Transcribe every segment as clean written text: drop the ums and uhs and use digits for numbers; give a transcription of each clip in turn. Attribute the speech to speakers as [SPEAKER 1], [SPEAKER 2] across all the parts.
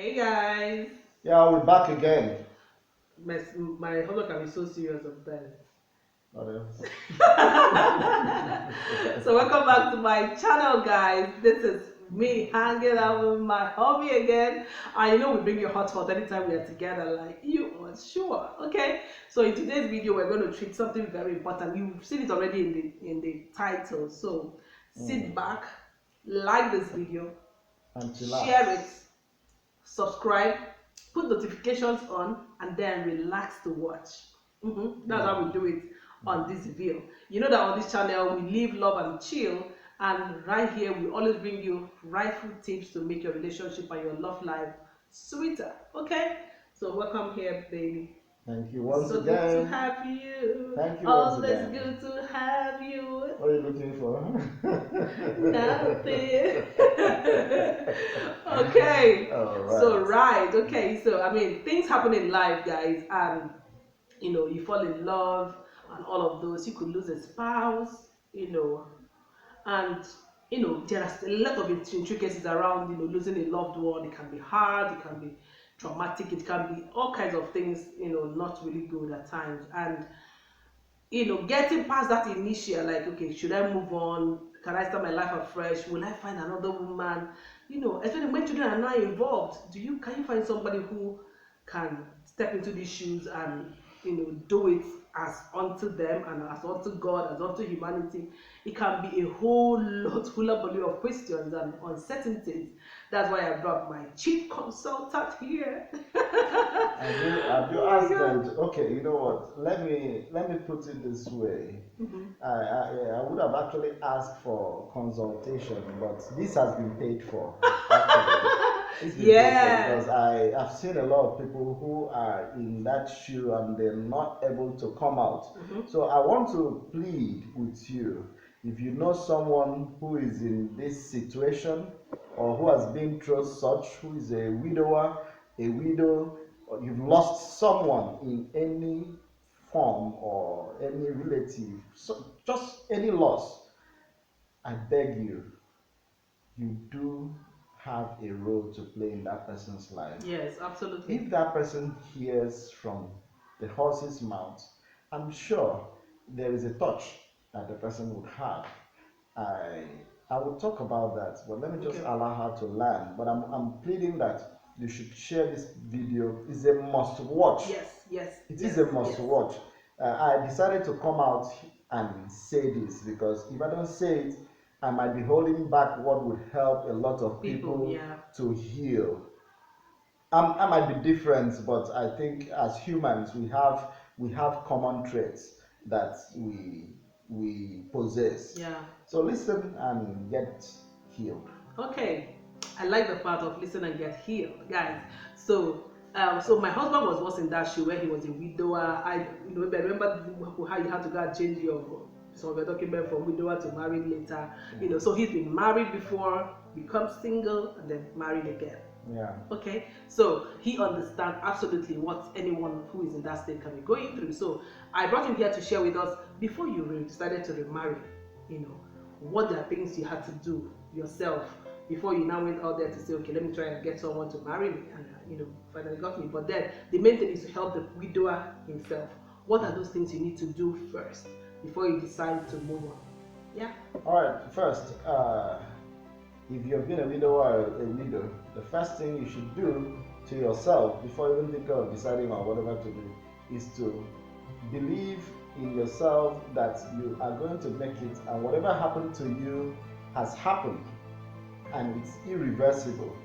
[SPEAKER 1] Hey guys,
[SPEAKER 2] Yeah, we're back again.
[SPEAKER 1] my husband can be so serious sometimes.
[SPEAKER 2] What else?
[SPEAKER 1] So welcome back to my channel, guys. This is me hanging out with my hobby again. I know we bring you hot anytime we are together. Like you are sure, okay? So in today's video, we're going to treat something very important. You've seen it already in the title. So sit
[SPEAKER 2] Mm.
[SPEAKER 1] back, like this video,
[SPEAKER 2] And
[SPEAKER 1] share it,
[SPEAKER 2] chillax.
[SPEAKER 1] subscribe, put notifications on, and then relax to watch. That's how we
[SPEAKER 2] Mm.
[SPEAKER 1] do it on this video. You know that on this channel we live, love, and chill, and right here we always bring you rightful tips to make your relationship and your love life sweeter. Okay, so welcome here, baby.
[SPEAKER 2] Thank you
[SPEAKER 1] It's
[SPEAKER 2] once
[SPEAKER 1] so good to
[SPEAKER 2] again.
[SPEAKER 1] have you.
[SPEAKER 2] Thank you once
[SPEAKER 1] Always
[SPEAKER 2] again.
[SPEAKER 1] good to have you.
[SPEAKER 2] What are you looking for?
[SPEAKER 1] Nothing. Okay.
[SPEAKER 2] All
[SPEAKER 1] So
[SPEAKER 2] right.
[SPEAKER 1] right. Okay. So I mean, things happen in life, guys, and you fall in love and all of those. You could lose a spouse, and there are a lot of intricacies around losing a loved one. It can be hard. It can be traumatic. It can be all kinds of things. Not really good at times, and getting past that initial, like, okay, should I move on? Can I start my life afresh? Will I find another woman? Especially when children are not involved, can you find somebody who can step into these shoes and do it as unto them and as unto God, as unto humanity? It can be a whole lot, hullabaloo of questions and uncertainties. That's why I brought my chief consultant here.
[SPEAKER 2] Have you
[SPEAKER 1] Oh my
[SPEAKER 2] asked them?
[SPEAKER 1] God.
[SPEAKER 2] Okay, you know what? Let me put it this way.
[SPEAKER 1] Mhm.
[SPEAKER 2] I would have actually asked for consultation, but this has been paid for. Actually, it's been paid for because
[SPEAKER 1] Yeah.
[SPEAKER 2] I've seen a lot of people who are in that shoe and they're not able to come out.
[SPEAKER 1] Mhm.
[SPEAKER 2] So I want to plead with you. If you know someone who is in this situation or who has been through such, who is a widower, a widow, or you've lost someone in any form or any relative, so just any loss, I beg you, you do have a role to play in that person's life.
[SPEAKER 1] Yes, absolutely.
[SPEAKER 2] If that person hears from the horse's mouth, I'm sure there is a touch that the person would have. I I will talk about that, but let me just
[SPEAKER 1] Okay.
[SPEAKER 2] allow her to learn. But I'm pleading that you should share this video. It's a must watch.
[SPEAKER 1] Yes, yes,
[SPEAKER 2] It is
[SPEAKER 1] yes,
[SPEAKER 2] a must
[SPEAKER 1] yes.
[SPEAKER 2] watch. I decided to come out and say this because if I don't say it, I might be holding back what would help a lot of
[SPEAKER 1] People,
[SPEAKER 2] people
[SPEAKER 1] yeah.
[SPEAKER 2] to heal. I might be different, but I think as humans we have common traits that we possess.
[SPEAKER 1] Yeah.
[SPEAKER 2] So listen and get healed.
[SPEAKER 1] Okay. I like the part of listen and get healed, guys. So my husband was once in that shoe where he was a widower. I remember how you had to go and change your some of your document from widower to married later. So he's been married before, become single, and then married again.
[SPEAKER 2] Yeah.
[SPEAKER 1] Okay, so he understands absolutely what anyone who is in that state can be going through. So I brought him here to share with us before you decided to remarry, what are things you had to do yourself before you now went out there to say, okay, let me try and get someone to marry me, and finally got me. But then the main thing is to help the widower himself. What are those things you need to do first before you decide to move on? Yeah.
[SPEAKER 2] All right. First, if you've been a widow or a widow, the first thing you should do to yourself before you even think of deciding on whatever to do is to believe in yourself that you are going to make it, and whatever happened to you has happened and it's irreversible.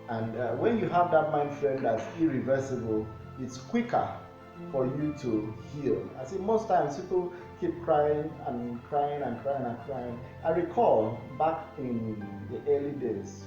[SPEAKER 2] And when you have that mind frame that's irreversible, it's quicker for you to heal. I see most times people keep crying and crying and crying and crying. I recall back in the early days,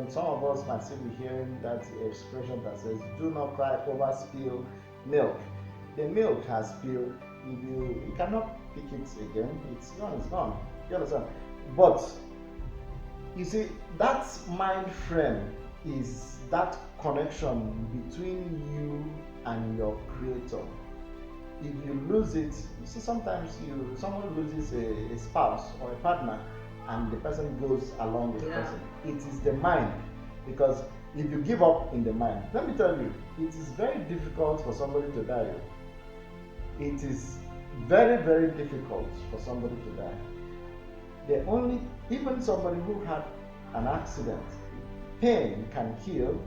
[SPEAKER 2] some of us might still be hearing that expression that says, "Do not cry over spilled milk." The milk has spilled. You cannot pick it again. It's gone. It's gone. You understand? But you see, that mind frame is that connection between you and your creator. If you lose it, you see, sometimes someone loses a spouse or a partner and the person goes along with the
[SPEAKER 1] Yeah.
[SPEAKER 2] person. It is the mind, because If you give up in the mind, let me tell you, it is very difficult for somebody to die. It is very, very difficult for somebody to die. The only, even somebody who had an accident, pain can kill,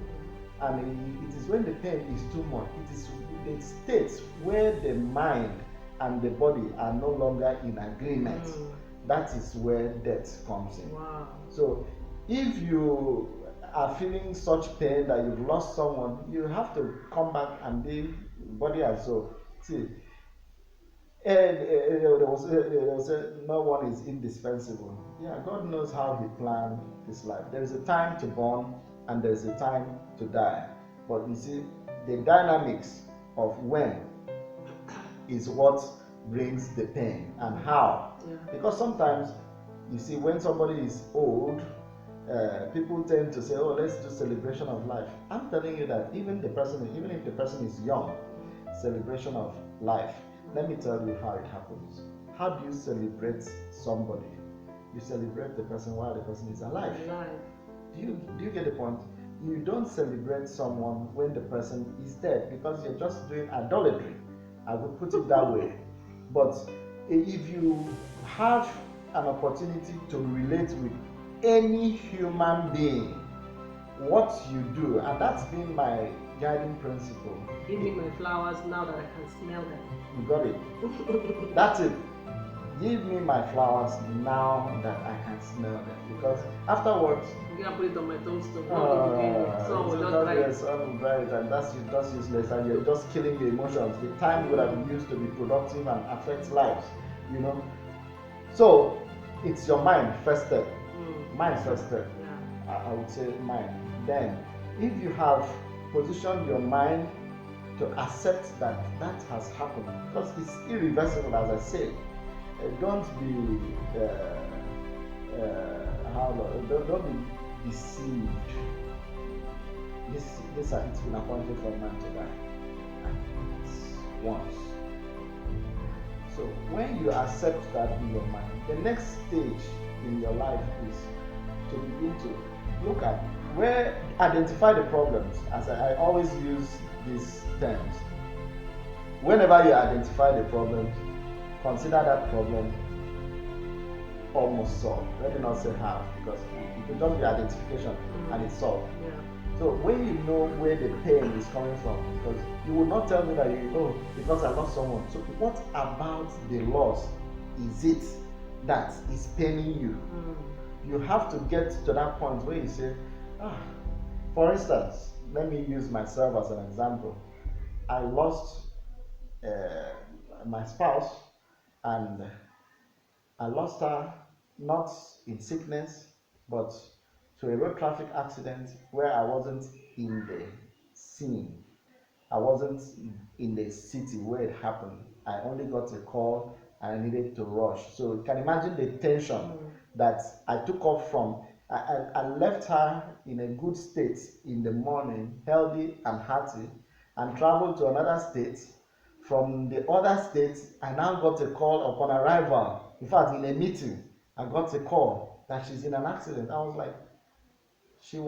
[SPEAKER 2] and it is when the pain is too much, it is the states where the mind and the body are no longer in agreement. That is where death comes in.
[SPEAKER 1] Wow.
[SPEAKER 2] So if you are feeling such pain that you've lost someone, you have to come back and be body and soul. See, and no one is indispensable. Yeah, God knows how He planned this life. There is a time to born and there is a time to die. But you see, the dynamics of when is what brings the pain and how.
[SPEAKER 1] Yeah.
[SPEAKER 2] Because sometimes, you see, when somebody is old, people tend to say, "Oh, let's do celebration of life." I'm telling you that even if the person is young, celebration of life. Let me tell you how it happens. How do you celebrate somebody? You celebrate the person while the person is alive. Do you get the point? You don't celebrate someone when the person is dead because you're just doing idolatry. I would put it that way. But if you have an opportunity to relate with any human being, what you do, and that's been my guiding principle.
[SPEAKER 1] Give me my flowers now that I can smell them.
[SPEAKER 2] You got it. That's it. Give me my flowers now that I can smell them. Because afterwards,
[SPEAKER 1] You can put it on my tombstone. Someone will just dry it.
[SPEAKER 2] someone will dry it, and that's useless, and you're just killing the emotions. The time would have been used to be productive and affect lives, you know. So it's your mind first step. Mind first step.
[SPEAKER 1] Yeah.
[SPEAKER 2] I would say mind. Then, if you have positioned your mind to accept that that has happened, because it's irreversible, as I say. Don't be don't be deceived. It's been appointed for a man to die, and it's once. So when you accept that in your mind, the next stage in your life is to begin to look at identify the problems. As I always use these terms. Whenever you identify the problems, consider that problem almost solved. Let me not say half, because it could just be identification and it's solved.
[SPEAKER 1] Yeah.
[SPEAKER 2] So when you know where the pain is coming from, because you would not tell me that because I lost someone. So what about the loss is it that is paining you? You have to get to that point where you say, for instance, let me use myself as an example. I lost my spouse, and I lost her not in sickness, but to a road traffic accident where I wasn't in the scene. I wasn't in the city where it happened. I only got a call and I needed to rush. So you can imagine the tension that I took off from. I left her in a good state in the morning, healthy and hearty, and traveled to another state. From the other state, I now got a call upon arrival. In fact, in a meeting, I got a call that she's in an accident. I was like, she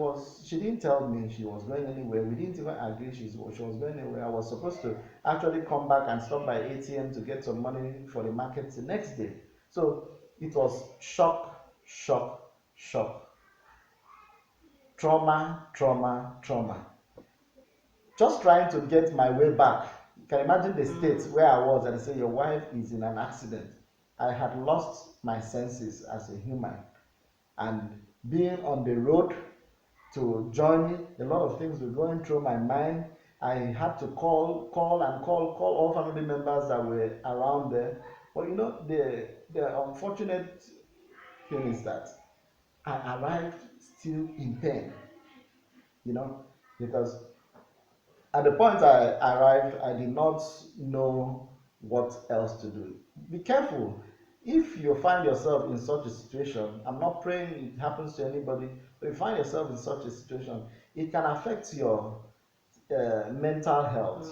[SPEAKER 2] didn't tell me she was going anywhere. We didn't even agree she was going anywhere. I was supposed to actually come back and stop by ATM to get some money for the market the next day. So it was shock, shock, shock. Trauma, trauma, trauma. Just trying to get my way back. You can imagine the state where I was, and I say your wife is in an accident. I had lost my senses as a human, and being on the road to journey, a lot of things were going through my mind. I had to call all family members that were around there. But the unfortunate thing is that I arrived still in pain, because at the point I arrived, I did not know what else to do. Be careful. If you find yourself in such a situation, I'm not praying it happens to anybody, but if you find yourself in such a situation, it can affect your mental health.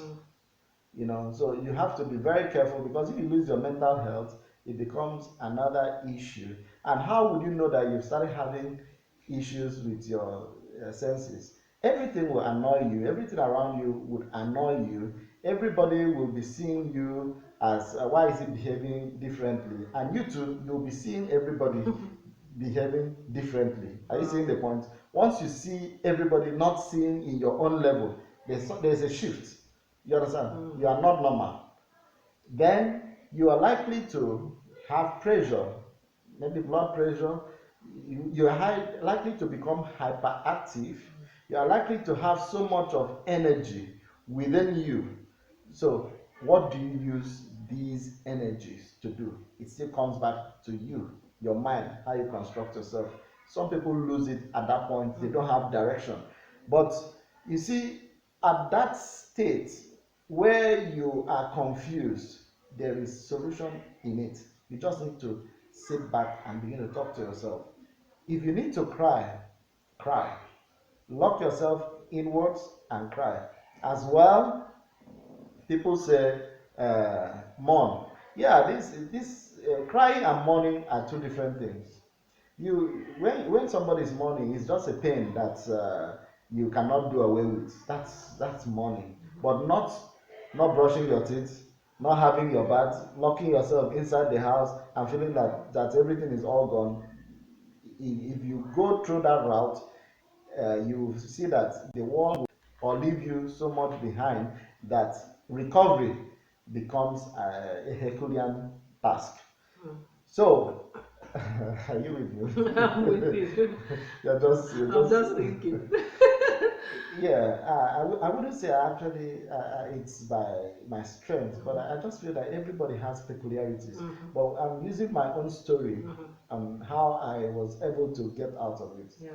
[SPEAKER 2] So you have to be very careful, because if you lose your mental health, it becomes another issue. And how would you know that you've started having issues with your senses? everything will annoy you. Everything around you would annoy you. Everybody will be seeing you as why is he behaving differently? And you too, you'll be seeing everybody behaving differently. Are you seeing the point? Once you see everybody not seeing in your own level, there's a shift. You understand? You are not normal. Then you are likely to have pressure, maybe blood pressure. You are likely to become hyperactive. You are likely to have so much of energy within you. So, what do you use these energies to do? It still comes back to you, your mind, how you construct yourself. Some people lose it at that point, they don't have direction. But you see, at that state where you are confused, there is solution in it. You just need to sit back and begin to talk to yourself. If you need to cry, cry. Lock yourself inwards and cry. As well, people say mourn. Yeah, this crying and mourning are two different things. When somebody is mourning, it's just a pain that you cannot do away with. That's mourning, but not brushing your teeth, not having your bath, locking yourself inside the house and feeling that everything is all gone. If you go through that route, you see that the world will or leave you so much behind that recovery becomes a Herculean task. So, are you with me?
[SPEAKER 1] I'm with you.
[SPEAKER 2] You're
[SPEAKER 1] I'm
[SPEAKER 2] just,
[SPEAKER 1] just thinking.
[SPEAKER 2] yeah. I wouldn't say actually it's by my strength, but I just feel that everybody has peculiarities. But I'm using my own story
[SPEAKER 1] Mhm.
[SPEAKER 2] and how I was able to get out of it.
[SPEAKER 1] Yeah.